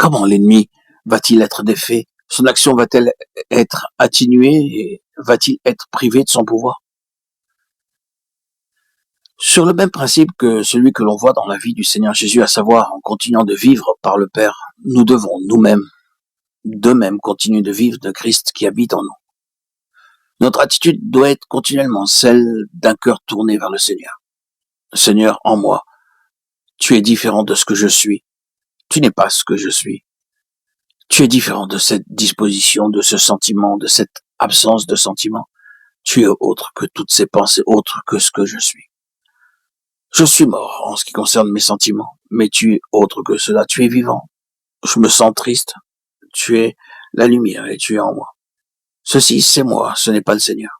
Comment l'ennemi va-t-il être défait? Son action va-t-elle être atténuée et va-t-il être privé de son pouvoir? Sur le même principe que celui que l'on voit dans la vie du Seigneur Jésus, à savoir en continuant de vivre par le Père, nous devons nous-mêmes, de même, continuer de vivre de Christ qui habite en nous. Notre attitude doit être continuellement celle d'un cœur tourné vers le Seigneur. Seigneur, en moi, tu es différent de ce que je suis. Tu n'es pas ce que je suis. Tu es différent de cette disposition, de ce sentiment, de cette absence de sentiment. Tu es autre que toutes ces pensées, autre que ce que je suis. Je suis mort en ce qui concerne mes sentiments, mais tu es autre que cela. Tu es vivant. Je me sens triste. Tu es la lumière et tu es en moi. Ceci, c'est moi, ce n'est pas le Seigneur.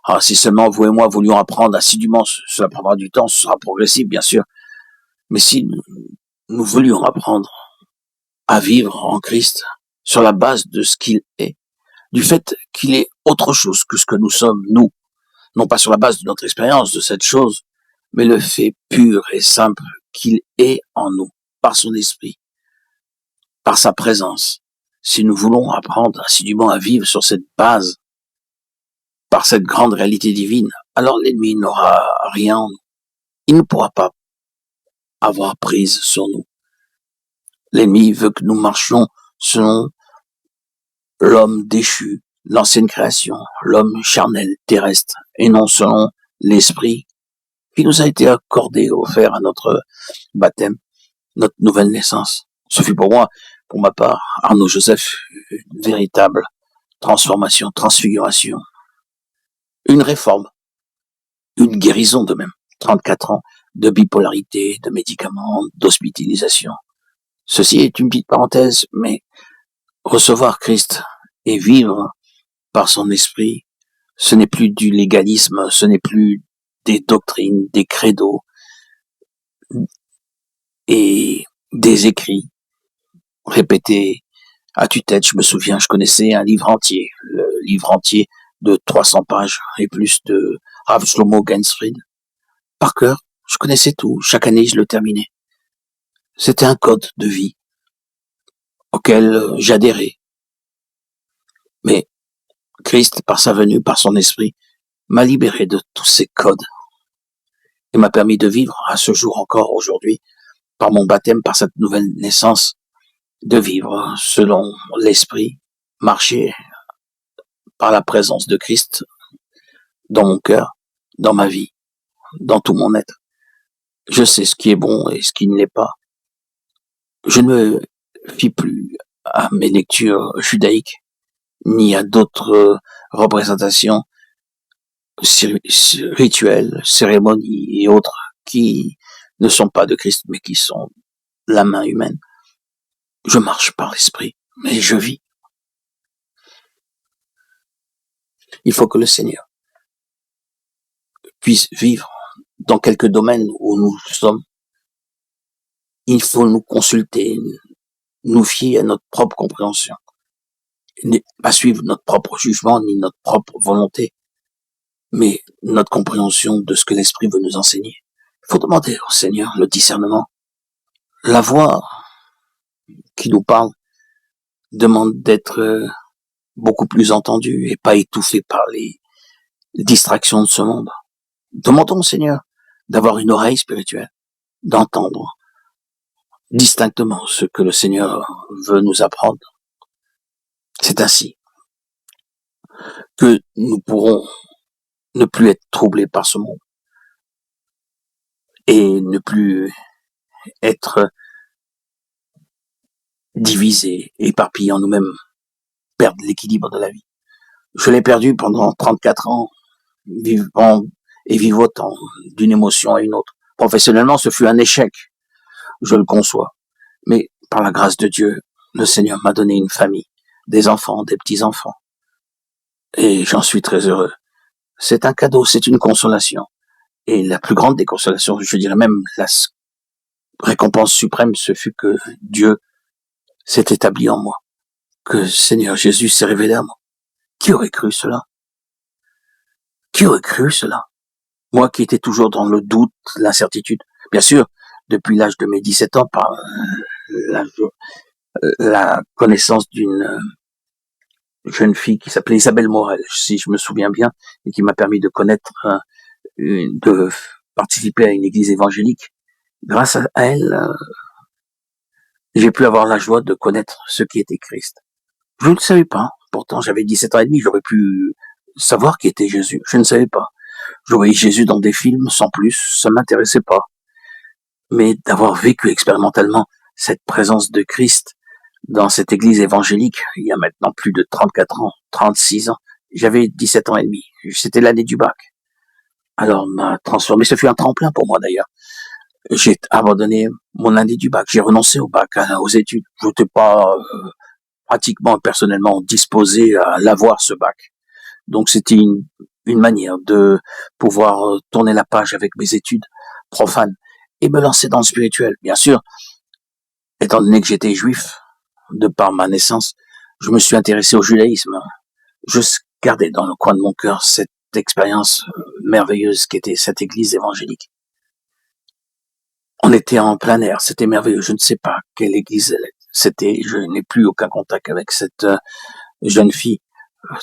Ah, si seulement vous et moi voulions apprendre assidûment, cela prendra du temps, ce sera progressif, bien sûr. Mais si nous voulions apprendre à vivre en Christ sur la base de ce qu'il est, du fait qu'il est autre chose que ce que nous sommes, nous, non pas sur la base de notre expérience de cette chose, mais le fait pur et simple qu'il est en nous, par son esprit, par sa présence. Si nous voulons apprendre assidûment à vivre sur cette base, par cette grande réalité divine, alors l'ennemi n'aura rien en nous. Il ne pourra pas avoir prise sur nous. L'ennemi veut que nous marchions selon l'homme déchu, l'ancienne création, l'homme charnel, terrestre, et non selon l'esprit qui nous a été accordé, offert à notre baptême, notre nouvelle naissance. Ce fut pour moi, pour ma part, Arnaud Joseph, une véritable transformation, transfiguration, une réforme, une guérison de même. 34 ans de bipolarité, de médicaments, d'hospitalisation. Ceci est une petite parenthèse, mais recevoir Christ et vivre par son esprit, ce n'est plus du légalisme, ce n'est plus des doctrines, des credos et des écrits répétés à tue-tête. Je me souviens, je connaissais un livre entier, le livre entier de 300 pages et plus de Rav Shlomo Gensfried. Par cœur, je connaissais tout. Chaque année, je le terminais. C'était un code de vie auquel j'adhérais. Mais Christ, par sa venue, par son esprit, m'a libéré de tous ces codes et m'a permis de vivre à ce jour encore aujourd'hui, par mon baptême, par cette nouvelle naissance, de vivre selon l'esprit, marcher par la présence de Christ dans mon cœur, dans ma vie, dans tout mon être. Je sais ce qui est bon et ce qui ne l'est pas. Je ne me fie plus à mes lectures judaïques, ni à d'autres représentations rituels, cérémonies et autres qui ne sont pas de Christ, mais qui sont la main humaine. Je marche par l'esprit, mais je vis. Il faut que le Seigneur puisse vivre dans quelques domaines où nous sommes. Il faut nous consulter, nous fier à notre propre compréhension, pas suivre notre propre jugement ni notre propre volonté, mais notre compréhension de ce que l'Esprit veut nous enseigner. Il faut demander au Seigneur le discernement. La voix qui nous parle demande d'être beaucoup plus entendue et pas étouffée par les distractions de ce monde. Demandons au Seigneur d'avoir une oreille spirituelle, d'entendre distinctement ce que le Seigneur veut nous apprendre. C'est ainsi que nous pourrons ne plus être troublés par ce monde et ne plus être divisés, éparpillés en nous-mêmes, perdre l'équilibre de la vie. Je l'ai perdu pendant 34 ans, vivant et vivotant d'une émotion à une autre. Professionnellement, ce fut un échec, je le conçois. Mais par la grâce de Dieu, le Seigneur m'a donné une famille, des enfants, des petits-enfants. Et j'en suis très heureux. C'est un cadeau, c'est une consolation. Et la plus grande des consolations, je dirais même la récompense suprême, ce fut que Dieu s'est établi en moi, que Seigneur Jésus s'est révélé à moi. Qui aurait cru cela? Qui aurait cru cela? Moi qui étais toujours dans le doute, l'incertitude. Bien sûr, depuis l'âge de mes 17 ans, par l'âge la connaissance d'une jeune fille qui s'appelait Isabelle Morel, si je me souviens bien, et qui m'a permis de connaître, de participer à une église évangélique. Grâce à elle, j'ai pu avoir la joie de connaître ce qui était Christ. Je ne savais pas. Pourtant, j'avais 17 ans et demi, j'aurais pu savoir qui était Jésus. Je ne savais pas. Je voyais Jésus dans des films sans plus, ça m'intéressait pas. Mais d'avoir vécu expérimentalement cette présence de Christ dans cette église évangélique, il y a maintenant plus de 34 ans, 36 ans, j'avais 17 ans et demi. C'était l'année du bac. Alors, m'a transformé. Ce fut un tremplin pour moi d'ailleurs. J'ai abandonné mon année du bac. J'ai renoncé au bac, aux études. Je n'étais pas pratiquement personnellement disposé à l'avoir, ce bac. Donc c'était une manière de pouvoir tourner la page avec mes études profanes et me lancer dans le spirituel. Bien sûr, étant donné que j'étais juif, de par ma naissance, je me suis intéressé au judaïsme. Je gardais dans le coin de mon cœur cette expérience merveilleuse qu'était cette église évangélique. On était en plein air, c'était merveilleux. Je ne sais pas quelle église c'était, je n'ai plus aucun contact avec cette jeune fille.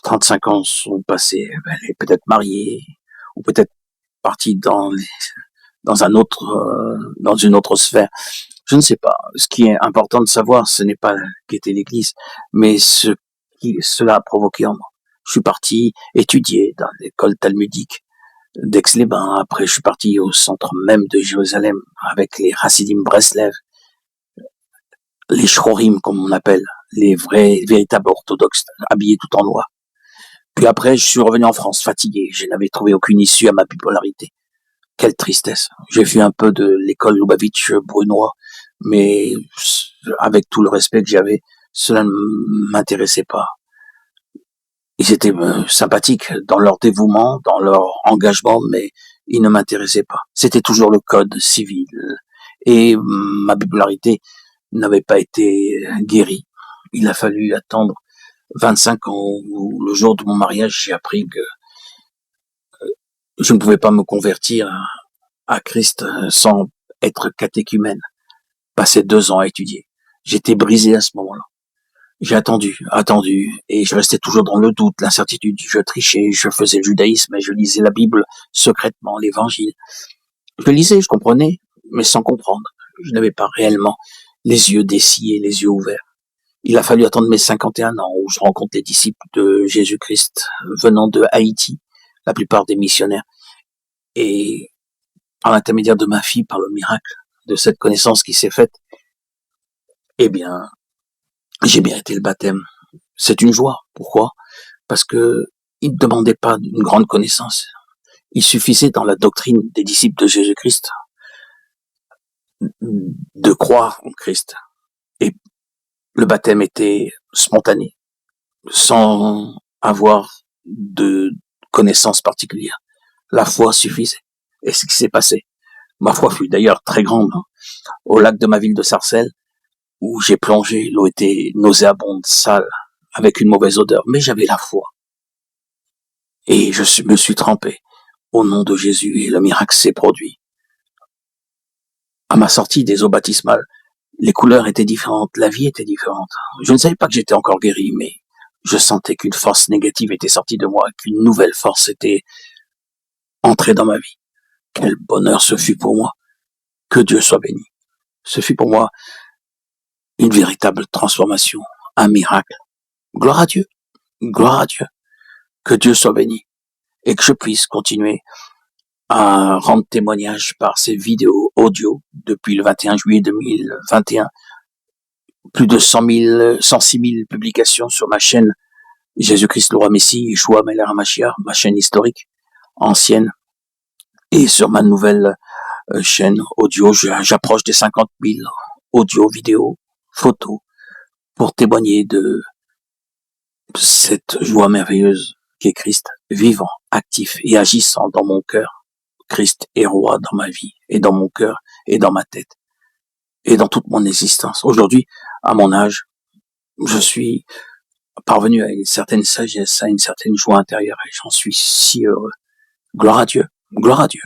35 ans sont passés, elle est peut-être mariée, ou peut-être partie dans un autre, dans une autre sphère. Je ne sais pas. Ce qui est important de savoir, ce n'est pas qu'était l'église, mais ce qui cela a provoqué en moi. Je suis parti étudier dans l'école talmudique d'Aix-les-Bains. Après, je suis parti au centre même de Jérusalem avec les Hasidim Breslev, les Shrorim, comme on appelle, les véritables orthodoxes, habillés tout en noir. Puis après, je suis revenu en France, fatigué. Je n'avais trouvé aucune issue à ma bipolarité. Quelle tristesse. J'ai fait un peu de l'école Lubavitch brunois, mais avec tout le respect que j'avais, cela ne m'intéressait pas. Ils étaient sympathiques dans leur dévouement, dans leur engagement, mais ils ne m'intéressaient pas. C'était toujours le code civil. Et ma bipolarité n'avait pas été guérie. Il a fallu attendre 25 ans, où le jour de mon mariage, j'ai appris que je ne pouvais pas me convertir à Christ sans être catéchumène. Passé 2 ans à étudier. J'étais brisé à ce moment-là. J'ai attendu, et je restais toujours dans le doute, l'incertitude. Je trichais, je faisais le judaïsme et je lisais la Bible secrètement, l'évangile. Je lisais, je comprenais, mais sans comprendre. Je n'avais pas réellement les yeux dessillés, les yeux ouverts. Il a fallu attendre mes 51 ans où je rencontre les disciples de Jésus-Christ venant de Haïti, la plupart des missionnaires. Et par l'intermédiaire de ma fille, par le miracle de cette connaissance qui s'est faite, eh bien, j'ai bien été le baptême. C'est une joie. Pourquoi? Parce que il ne demandait pas une grande connaissance. Il suffisait dans la doctrine des disciples de Jésus-Christ de croire en Christ. Et le baptême était spontané, sans avoir de connaissances particulières. La foi suffisait. Et c'est ce qui s'est passé. Ma foi fut d'ailleurs très grande. Au lac de ma ville de Sarcelles, où j'ai plongé, l'eau était nauséabonde, sale, avec une mauvaise odeur, mais j'avais la foi. Et me suis trempé au nom de Jésus et le miracle s'est produit. À ma sortie des eaux baptismales, les couleurs étaient différentes, la vie était différente. Je ne savais pas que j'étais encore guéri, mais je sentais qu'une force négative était sortie de moi, qu'une nouvelle force était entrée dans ma vie. Quel bonheur ce fut pour moi. Que Dieu soit béni. Ce fut pour moi une véritable transformation, un miracle. Gloire à Dieu. Gloire à Dieu. Que Dieu soit béni. Et que je puisse continuer à rendre témoignage par ces vidéos audio depuis le 21 juillet 2021. Plus de 106 000 publications sur ma chaîne Jésus-Christ le roi Messie, Yeshua Melech HaMashiach, ma chaîne historique, ancienne. Et sur ma nouvelle chaîne audio, j'approche des 50 000 audio, vidéos, photos, pour témoigner de cette joie merveilleuse qu'est Christ, vivant, actif et agissant dans mon cœur. Christ est roi dans ma vie, et dans mon cœur, et dans ma tête, et dans toute mon existence. Aujourd'hui, à mon âge, je suis parvenu à une certaine sagesse, à une certaine joie intérieure, et j'en suis si heureux. Gloire à Dieu, gloire à Dieu.